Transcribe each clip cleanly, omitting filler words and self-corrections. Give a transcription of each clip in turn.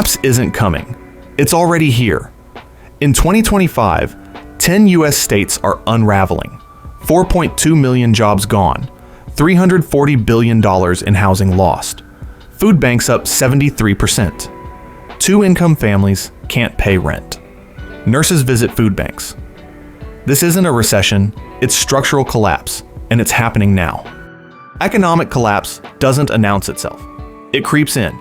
collapse isn't coming. It's already here. In 2025, 10 U.S. states are unraveling. 4.2 million jobs gone. $340 billion in housing lost. Food banks up 73%. Two-income families can't pay rent. Nurses visit food banks. This isn't a recession, it's structural collapse, and it's happening now. Economic collapse doesn't announce itself. It creeps in.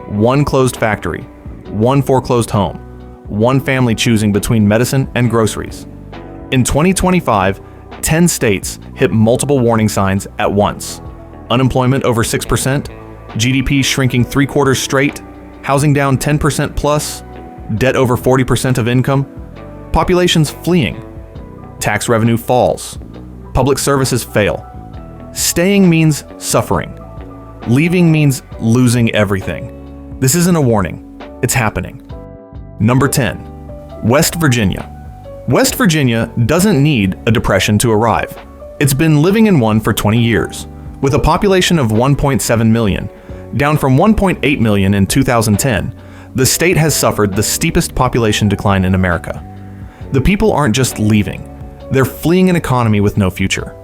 One closed factory, one foreclosed home, one family choosing between medicine and groceries. In 2025, 10 states hit multiple warning signs at once. Unemployment over 6%, GDP shrinking 3/4 straight, housing down 10% plus, debt over 40% of income, populations fleeing, tax revenue falls, public services fail. Staying means suffering. Leaving means losing everything. This isn't a warning, it's happening. Number 10, West Virginia. West Virginia doesn't need a depression to arrive. It's been living in one for 20 years, with a population of 1.7 million. Down from 1.8 million in 2010, the state has suffered the steepest population decline in America. The people aren't just leaving, they're fleeing an economy with no future.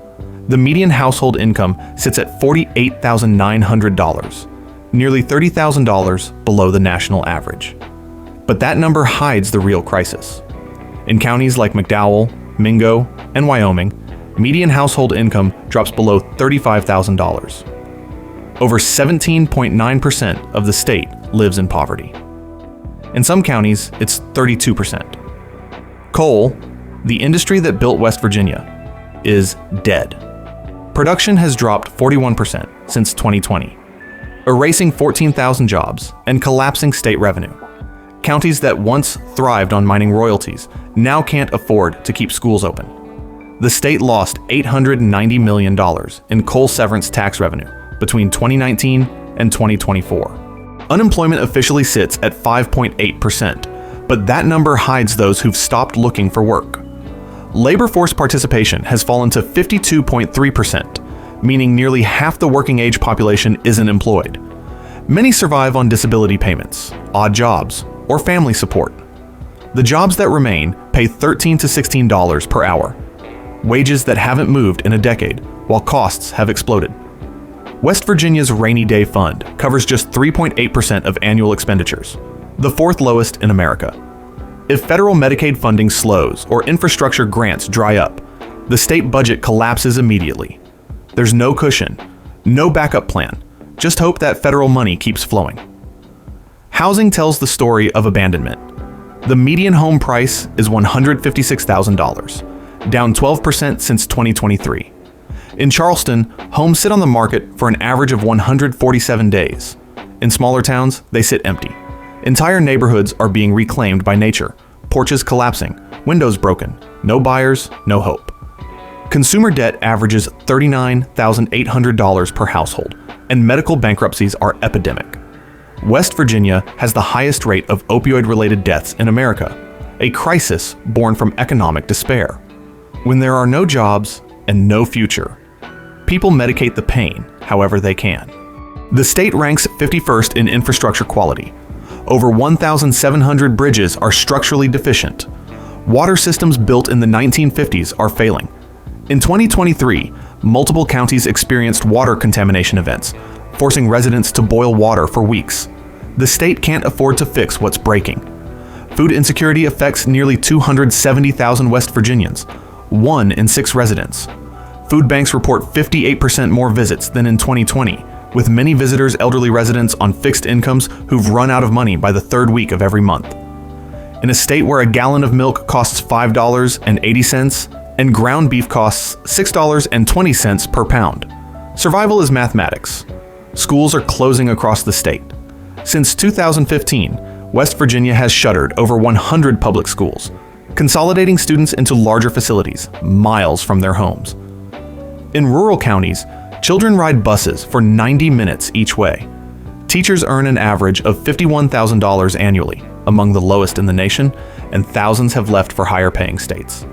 The median household income sits at $48,900, nearly $30,000 below the national average. But that number hides the real crisis. In counties like McDowell, Mingo, and Wyoming, median household income drops below $35,000. Over 17.9% of the state lives in poverty. In some counties, it's 32%. Coal, the industry that built West Virginia, is dead. Production has dropped 41% since 2020, erasing 14,000 jobs and collapsing state revenue. Counties that once thrived on mining royalties now can't afford to keep schools open. The state lost $890 million in coal severance tax revenue between 2019 and 2024. Unemployment officially sits at 5.8%, but that number hides those who've stopped looking for work. Labor force participation has fallen to 52.3%, meaning nearly half the working age population isn't employed. Many survive on disability payments, odd jobs, or family support. The jobs that remain pay $13 to $16 per hour, wages that haven't moved in a decade while costs have exploded. West Virginia's Rainy Day Fund covers just 3.8% of annual expenditures, the fourth lowest in America. If federal Medicaid funding slows or infrastructure grants dry up, the state budget collapses immediately. There's no cushion, no backup plan, just hope that federal money keeps flowing. Housing tells the story of abandonment. The median home price is $156,000, down 12% since 2023. In Charleston, homes sit on the market for an average of 147 days. In smaller towns, they sit empty. Entire neighborhoods are being reclaimed by nature, porches collapsing, windows broken, no buyers, no hope. Consumer debt averages $39,800 per household, and medical bankruptcies are epidemic. West Virginia has the highest rate of opioid-related deaths in America, a crisis born from economic despair. When there are no jobs and no future, people medicate the pain however they can. The state ranks 51st in infrastructure quality. Over 1,700 bridges are structurally deficient. Water systems built in the 1950s are failing. In 2023, multiple counties experienced water contamination events, forcing residents to boil water for weeks. The state can't afford to fix what's breaking. Food insecurity affects nearly 270,000 West Virginians, 1 in 6 residents. Food banks report 58% more visits than in 2020, with many visitors elderly residents on fixed incomes who've run out of money by the third week of every month. In a state where a gallon of milk costs $5.80 and ground beef costs $6.20 per pound, survival is mathematics. Schools are closing across the state. Since 2015, West Virginia has shuttered over 100 public schools, consolidating students into larger facilities miles from their homes. In rural counties, children ride buses for 90 minutes each way. Teachers earn an average of $51,000 annually, among the lowest in the nation, and thousands have left for higher-paying states.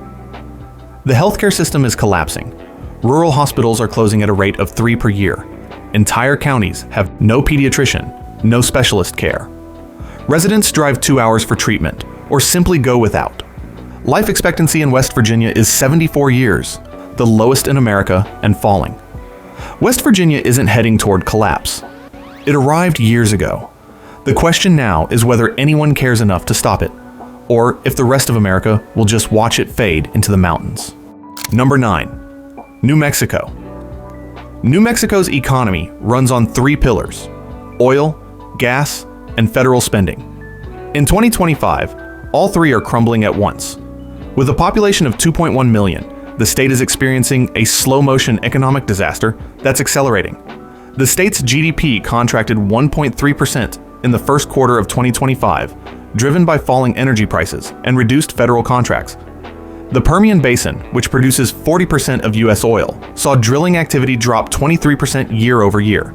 The healthcare system is collapsing. Rural hospitals are closing at a rate of 3 per year. Entire counties have no pediatrician, no specialist care. Residents drive 2 hours for treatment, or simply go without. Life expectancy in West Virginia is 74 years, the lowest in America and falling. West Virginia isn't heading toward collapse. It arrived years ago. The question now is whether anyone cares enough to stop it, or if the rest of America will just watch it fade into the mountains. Number 9. New Mexico. New Mexico's economy runs on 3 pillars: oil, gas, and federal spending. In 2025, all 3 are crumbling at once. With a population of 2.1 million, the state is experiencing a slow-motion economic disaster that's accelerating. The state's GDP contracted 1.3% in the first quarter of 2025, driven by falling energy prices and reduced federal contracts. The Permian Basin, which produces 40% of U.S. oil, saw drilling activity drop 23% year over year.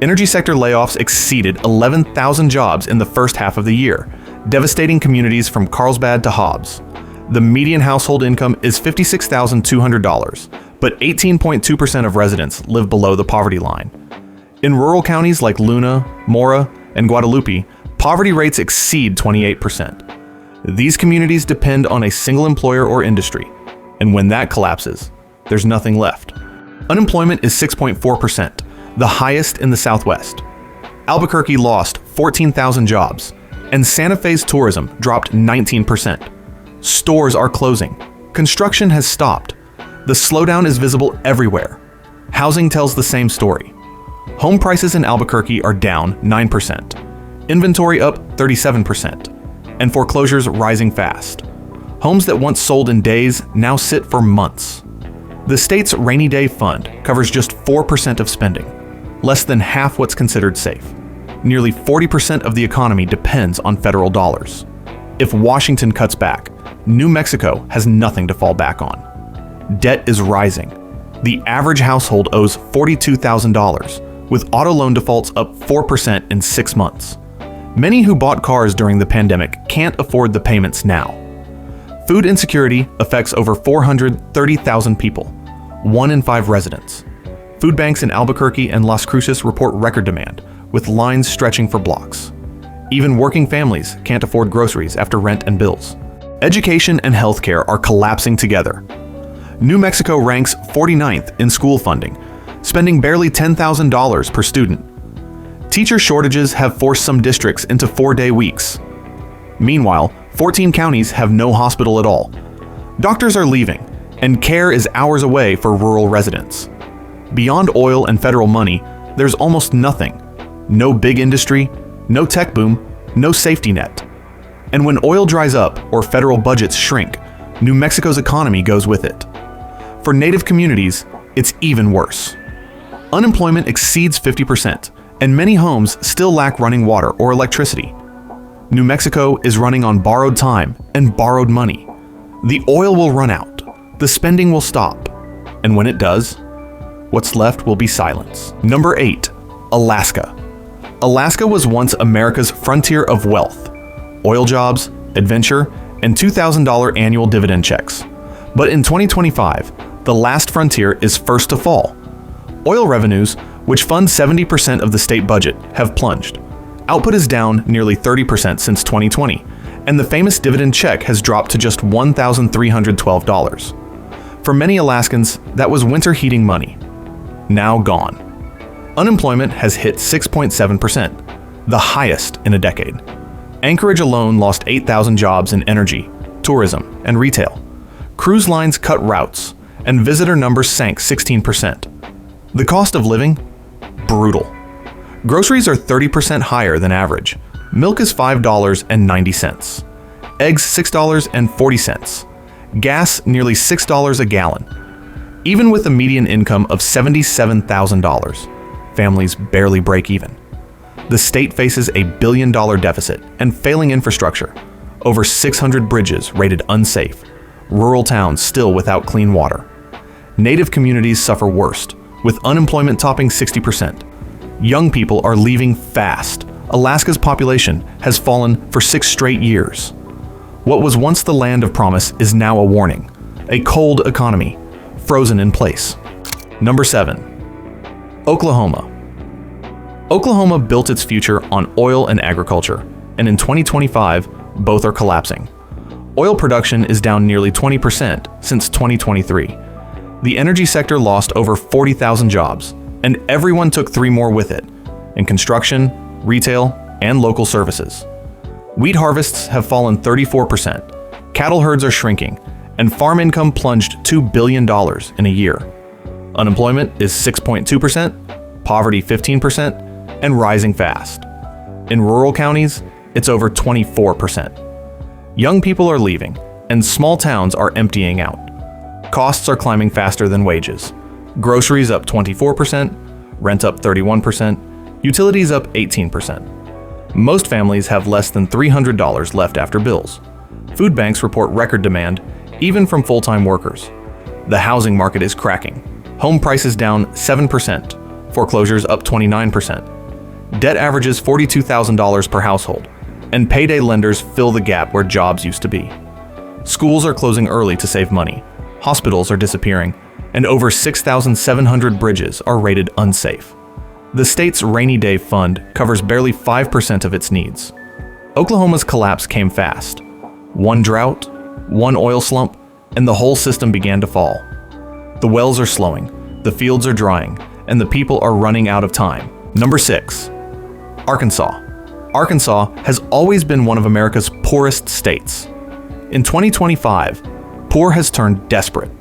Energy sector layoffs exceeded 11,000 jobs in the first half of the year, devastating communities from Carlsbad to Hobbs. The median household income is $56,200, but 18.2% of residents live below the poverty line. In rural counties like Luna, Mora, and Guadalupe, poverty rates exceed 28%. These communities depend on a single employer or industry, and when that collapses, there's nothing left. Unemployment is 6.4%, the highest in the Southwest. Albuquerque lost 14,000 jobs, and Santa Fe's tourism dropped 19%. Stores are closing. Construction has stopped. The slowdown is visible everywhere. Housing tells the same story. Home prices in Albuquerque are down 9%, inventory up 37%, and foreclosures rising fast. Homes that once sold in days now sit for months. The state's rainy day fund covers just 4% of spending, less than half what's considered safe. Nearly 40% of the economy depends on federal dollars. If Washington cuts back, New Mexico has nothing to fall back on. Debt is rising. The average household owes $42,000, with auto loan defaults up 4% in 6 months. Many who bought cars during the pandemic can't afford the payments now. Food insecurity affects over 430,000 people, 1 in 5 residents. Food banks in Albuquerque and Las Cruces report record demand, with lines stretching for blocks. Even working families can't afford groceries after rent and bills. Education and healthcare are collapsing together. New Mexico ranks 49th in school funding, spending barely $10,000 per student. Teacher shortages have forced some districts into 4-day weeks. Meanwhile, 14 counties have no hospital at all. Doctors are leaving, and care is hours away for rural residents. Beyond oil and federal money, there's almost nothing. No big industry, no tech boom, no safety net. And when oil dries up or federal budgets shrink, New Mexico's economy goes with it. For Native communities, it's even worse. Unemployment exceeds 50%, and many homes still lack running water or electricity. New Mexico is running on borrowed time and borrowed money. The oil will run out, the spending will stop, and when it does, what's left will be silence. Number 8. Alaska. Alaska was once America's frontier of wealth. Oil jobs, adventure, and $2,000 annual dividend checks. But in 2025, the last frontier is first to fall. Oil revenues, which fund 70% of the state budget, have plunged. Output is down nearly 30% since 2020, and the famous dividend check has dropped to just $1,312. For many Alaskans, that was winter heating money. Now gone. Unemployment has hit 6.7%, the highest in a decade. Anchorage alone lost 8,000 jobs in energy, tourism, and retail. Cruise lines cut routes, and visitor numbers sank 16%. The cost of living? Brutal. Groceries are 30% higher than average. Milk is $5.90. Eggs $6.40. Gas nearly $6 a gallon. Even with a median income of $77,000, families barely break even. The state faces a $1 billion deficit and failing infrastructure, over 600 bridges rated unsafe, rural towns still without clean water. Native communities suffer worst, with unemployment topping 60%. Young people are leaving fast. Alaska's population has fallen for 6 straight years. What was once the land of promise is now a warning. A cold economy, frozen in place. Number 7. Oklahoma. Oklahoma built its future on oil and agriculture, and in 2025, both are collapsing. Oil production is down nearly 20% since 2023. The energy sector lost over 40,000 jobs, and everyone took 3 more with it, in construction, retail, and local services. Wheat harvests have fallen 34%, cattle herds are shrinking, and farm income plunged $2 billion in a year. Unemployment is 6.2%, poverty 15%, and rising fast. In rural counties, it's over 24%. Young people are leaving, and small towns are emptying out. Costs are climbing faster than wages. Groceries up 24%, rent up 31%, utilities up 18%. Most families have less than $300 left after bills. Food banks report record demand, even from full-time workers. The housing market is cracking. Home prices down 7%, foreclosures up 29%. Debt averages $42,000 per household, and payday lenders fill the gap where jobs used to be. Schools are closing early to save money. Hospitals are disappearing, and over 6,700 bridges are rated unsafe. The state's rainy day fund covers barely 5% of its needs. Oklahoma's collapse came fast. One drought, one oil slump, and the whole system began to fall. The wells are slowing, the fields are drying, and the people are running out of time. Number 6. Arkansas. Arkansas has always been one of America's poorest states. In 2025, poor has turned desperate.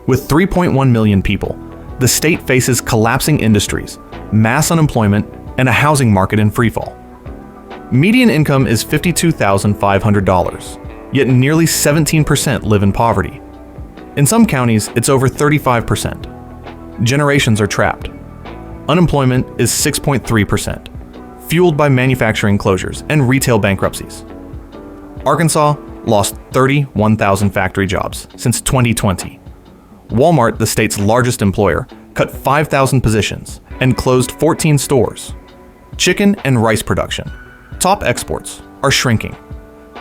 With 3.1 million people, the state faces collapsing industries, mass unemployment, and a housing market in freefall. Median income is $52,500, yet nearly 17% live in poverty. In some counties, it's over 35%. Generations are trapped. Unemployment is 6.3%, fueled by manufacturing closures and retail bankruptcies. Arkansas lost 31,000 factory jobs since 2020. Walmart, the state's largest employer, cut 5,000 positions and closed 14 stores. Chicken and rice production, top exports, are shrinking.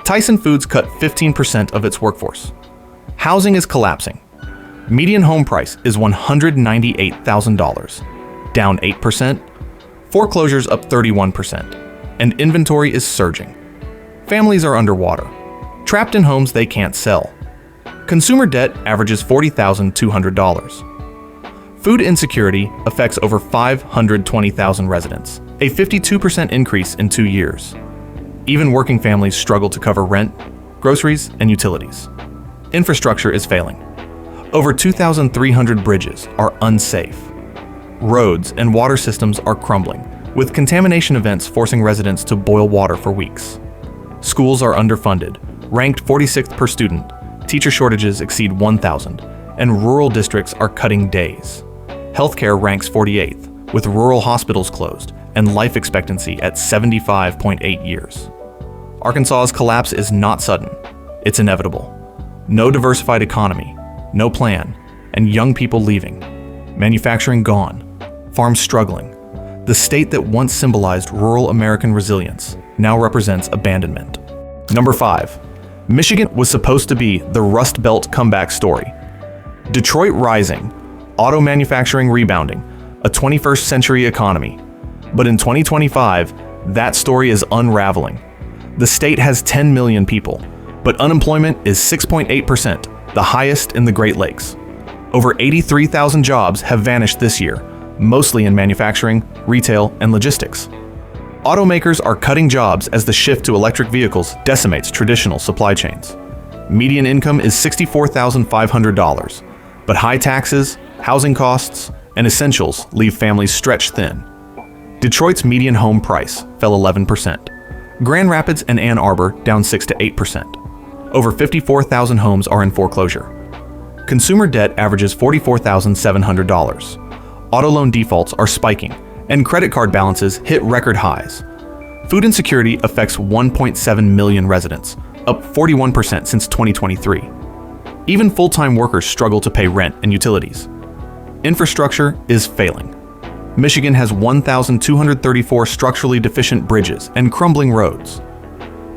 Tyson Foods cut 15% of its workforce. Housing is collapsing. Median home price is $198,000, down 8%. Foreclosures up 31%, and inventory is surging. Families are underwater, trapped in homes they can't sell. Consumer debt averages $40,200. Food insecurity affects over 520,000 residents, a 52% increase in 2 years. Even working families struggle to cover rent, groceries, and utilities. Infrastructure is failing. Over 2,300 bridges are unsafe. Roads and water systems are crumbling, with contamination events forcing residents to boil water for weeks. Schools are underfunded, ranked 46th per student, teacher shortages exceed 1,000, and rural districts are cutting days. Healthcare ranks 48th, with rural hospitals closed and life expectancy at 75.8 years. Arkansas's collapse is not sudden, it's inevitable. No diversified economy, no plan, and young people leaving. Manufacturing gone, farms struggling. The state that once symbolized rural American resilience now represents abandonment. Number 5. Michigan was supposed to be the Rust Belt comeback story. Detroit rising, auto manufacturing rebounding, a 21st century economy. But in 2025, that story is unraveling. The state has 10 million people, but unemployment is 6.8%, the highest in the Great Lakes. Over 83,000 jobs have vanished this year, mostly in manufacturing, retail, and logistics. Automakers are cutting jobs as the shift to electric vehicles decimates traditional supply chains. Median income is $64,500, but high taxes, housing costs, and essentials leave families stretched thin. Detroit's median home price fell 11%. Grand Rapids and Ann Arbor down 6 to 8%. Over 54,000 homes are in foreclosure. Consumer debt averages $44,700. Auto loan defaults are spiking, and credit card balances hit record highs. Food insecurity affects 1.7 million residents, up 41% since 2023. Even full-time workers struggle to pay rent and utilities. Infrastructure is failing. Michigan has 1,234 structurally deficient bridges and crumbling roads.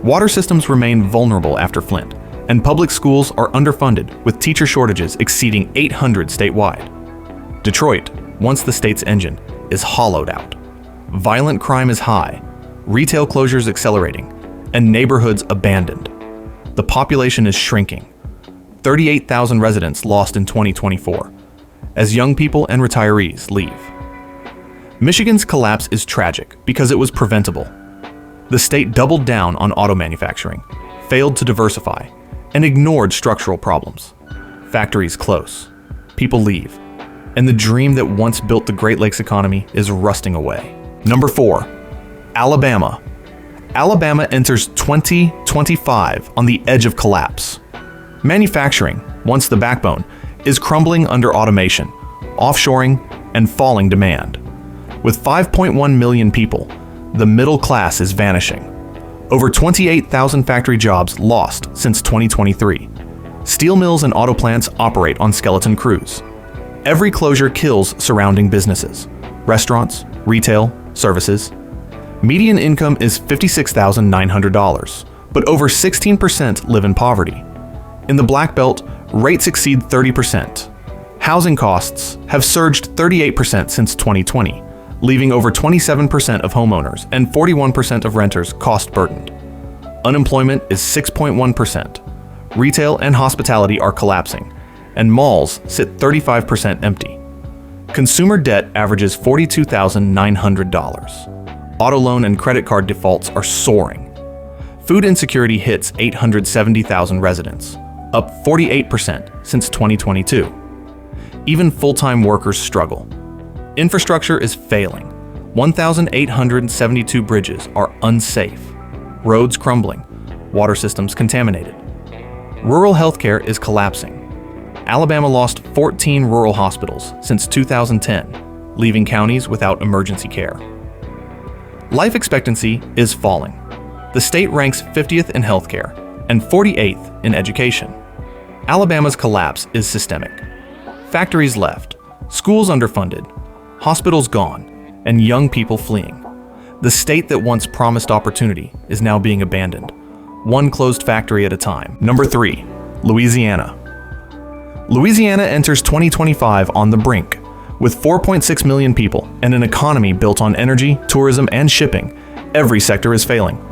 Water systems remain vulnerable after Flint, and public schools are underfunded with teacher shortages exceeding 800 statewide. Detroit, once the state's engine, is hollowed out. Violent crime is high, retail closures accelerating, and neighborhoods abandoned. The population is shrinking. 38,000 residents lost in 2024, as young people and retirees leave. Michigan's collapse is tragic because it was preventable. The state doubled down on auto manufacturing, failed to diversify, and ignored structural problems. Factories close, people leave, and the dream that once built the Great Lakes economy is rusting away. Number 4, Alabama. Alabama enters 2025 on the edge of collapse. Manufacturing, once the backbone, is crumbling under automation, offshoring, and falling demand. With 5.1 million people, the middle class is vanishing. Over 28,000 factory jobs lost since 2023. Steel mills and auto plants operate on skeleton crews. Every closure kills surrounding businesses, restaurants, retail, services. Median income is $56,900, but over 16% live in poverty. In the Black Belt, rates exceed 30%. Housing costs have surged 38% since 2020, leaving over 27% of homeowners and 41% of renters cost-burdened. Unemployment is 6.1%. Retail and hospitality are collapsing, and malls sit 35% empty. Consumer debt averages $42,900. Auto loan and credit card defaults are soaring. Food insecurity hits 870,000 residents, up 48% since 2022. Even full-time workers struggle. Infrastructure is failing. 1,872 bridges are unsafe. Roads crumbling. Water systems contaminated. Rural healthcare is collapsing. Alabama lost 14 rural hospitals since 2010, leaving counties without emergency care. Life expectancy is falling. The state ranks 50th in healthcare and 48th in education. Alabama's collapse is systemic. Factories left, schools underfunded, hospitals gone, and young people fleeing. The state that once promised opportunity is now being abandoned, one closed factory at a time. Number 3, Louisiana. Louisiana enters 2025 on the brink. With 4.6 million people and an economy built on energy, tourism, and shipping, every sector is failing.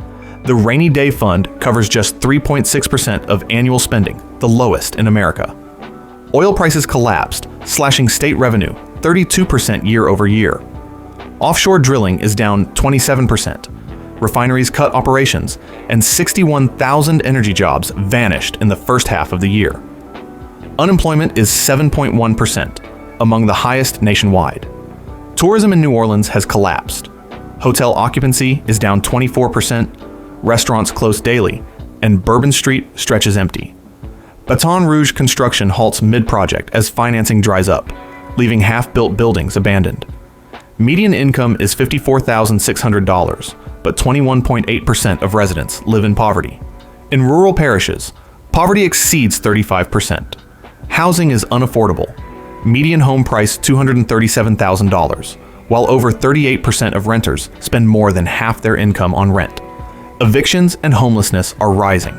The Rainy Day Fund covers just 3.6% of annual spending, the lowest in America. Oil prices collapsed, slashing state revenue 32% year over year. Offshore drilling is down 27%. Refineries cut operations, and 61,000 energy jobs vanished in the first half of the year. Unemployment is 7.1%, among the highest nationwide. Tourism in New Orleans has collapsed. Hotel occupancy is down 24%, restaurants close daily, and Bourbon Street stretches empty. Baton Rouge construction halts mid-project as financing dries up, leaving half-built buildings abandoned. Median income is $54,600, but 21.8% of residents live in poverty. In rural parishes, poverty exceeds 35%. Housing is unaffordable. Median home price $237,000, while over 38% of renters spend more than half their income on rent. Evictions and homelessness are rising.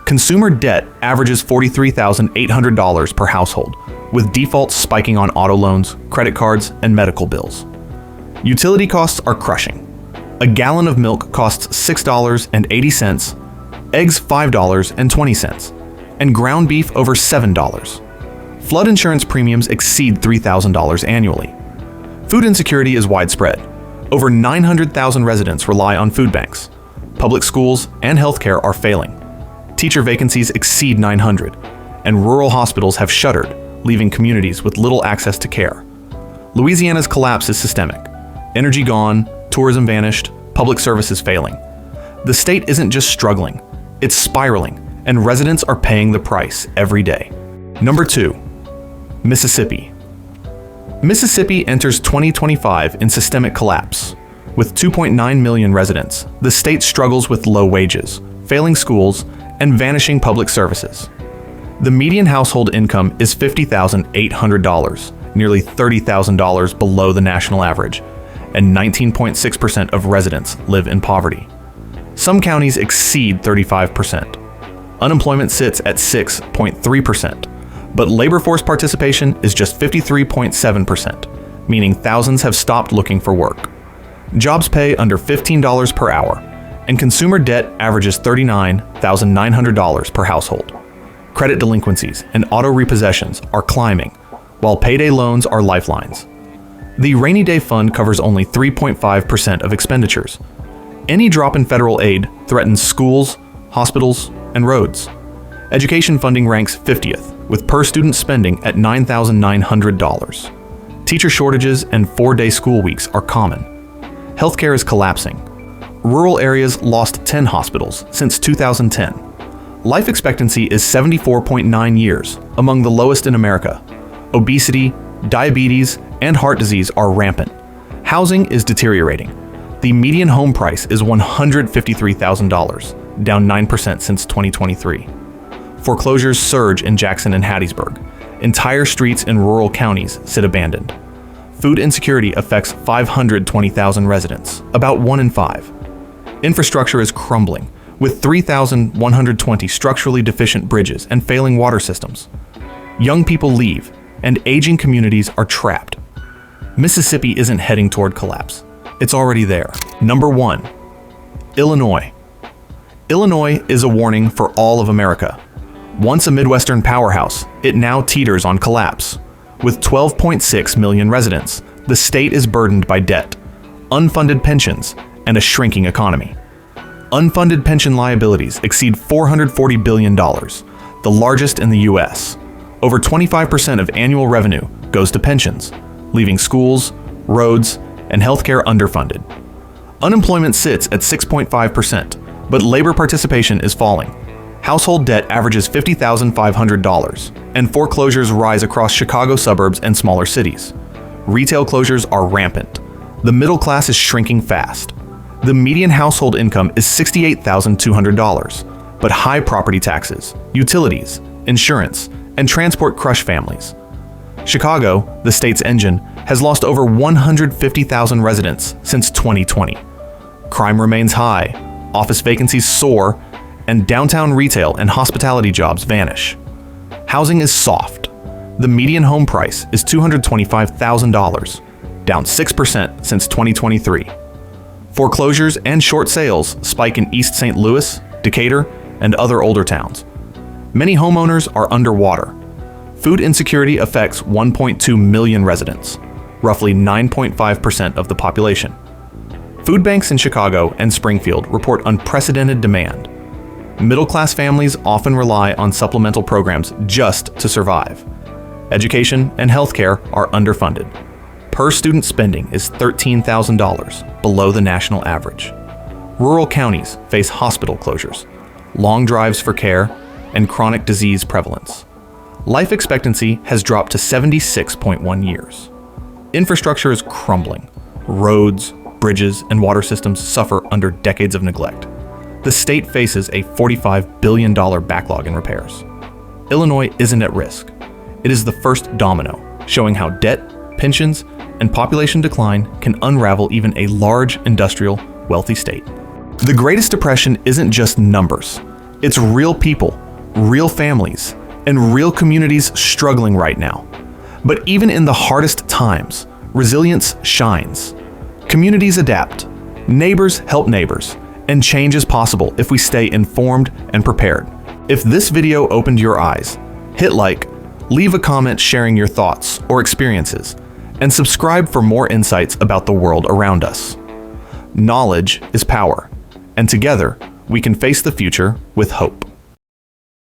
Consumer debt averages $43,800 per household, with defaults spiking on auto loans, credit cards, and medical bills. Utility costs are crushing. A gallon of milk costs $6.80, eggs $5.20, and ground beef over $7. Flood insurance premiums exceed $3,000 annually. Food insecurity is widespread. Over 900,000 residents rely on food banks. Public schools and healthcare are failing. Teacher vacancies exceed 900, and rural hospitals have shuttered, leaving communities with little access to care. Louisiana's collapse is systemic. Energy gone, tourism vanished, public services failing. The state isn't just struggling, it's spiraling, and residents are paying the price every day. Number 2, Mississippi. Mississippi enters 2025 in systemic collapse. With 2.9 million residents, the state struggles with low wages, failing schools, and vanishing public services. The median household income is $50,800, nearly $30,000 below the national average, and 19.6% of residents live in poverty. Some counties exceed 35%. Unemployment sits at 6.3%, but labor force participation is just 53.7%, meaning thousands have stopped looking for work. Jobs pay under $15 per hour, and consumer debt averages $39,900 per household. Credit delinquencies and auto repossessions are climbing, while payday loans are lifelines. The rainy day fund covers only 3.5% of expenditures. Any drop in federal aid threatens schools, hospitals, and roads. Education funding ranks 50th, with per-student spending at $9,900. Teacher shortages and 4-day school weeks are common. Healthcare is collapsing. Rural areas lost 10 hospitals since 2010. Life expectancy is 74.9 years, among the lowest in America. Obesity, diabetes, and heart disease are rampant. Housing is deteriorating. The median home price is $153,000, down 9% since 2023. Foreclosures surge in Jackson and Hattiesburg. Entire streets in rural counties sit abandoned. Food insecurity affects 520,000 residents, about 1 in 5. Infrastructure is crumbling, with 3,120 structurally deficient bridges and failing water systems. Young people leave, and aging communities are trapped. Mississippi isn't heading toward collapse. It's already there. Number 1. Illinois. Illinois is a warning for all of America. Once a Midwestern powerhouse, it now teeters on collapse. With 12.6 million residents, the state is burdened by debt, unfunded pensions, and a shrinking economy. Unfunded pension liabilities exceed $440 billion, the largest in the U.S. Over 25% of annual revenue goes to pensions, leaving schools, roads, and healthcare underfunded. Unemployment sits at 6.5%, but labor participation is falling. Household debt averages $50,500, and foreclosures rise across Chicago suburbs and smaller cities. Retail closures are rampant. The middle class is shrinking fast. The median household income is $68,200, but high property taxes, utilities, insurance, and transport crush families. Chicago, the state's engine, has lost over 150,000 residents since 2020. Crime remains high, office vacancies soar, and downtown retail and hospitality jobs vanish. Housing is soft. The median home price is $225,000, down 6% since 2023. Foreclosures and short sales spike in East St. Louis, Decatur, and other older towns. Many homeowners are underwater. Food insecurity affects 1.2 million residents, roughly 9.5% of the population. Food banks in Chicago and Springfield report unprecedented demand. Middle-class families often rely on supplemental programs just to survive. Education and healthcare are underfunded. Per-student spending is $13,000, below the national average. Rural counties face hospital closures, long drives for care, and chronic disease prevalence. Life expectancy has dropped to 76.1 years. Infrastructure is crumbling. Roads, bridges, and water systems suffer under decades of neglect. The state faces a $45 billion backlog in repairs. Illinois isn't at risk. It is the first domino, showing how debt, pensions, and population decline can unravel even a large, industrial, wealthy state. The Greatest Depression isn't just numbers. It's real people, real families, and real communities struggling right now. But even in the hardest times, resilience shines. Communities adapt, neighbors help neighbors, and change is possible if we stay informed and prepared. If this video opened your eyes, hit like, leave a comment sharing your thoughts or experiences, and subscribe for more insights about the world around us. Knowledge is power, and together we can face the future with hope.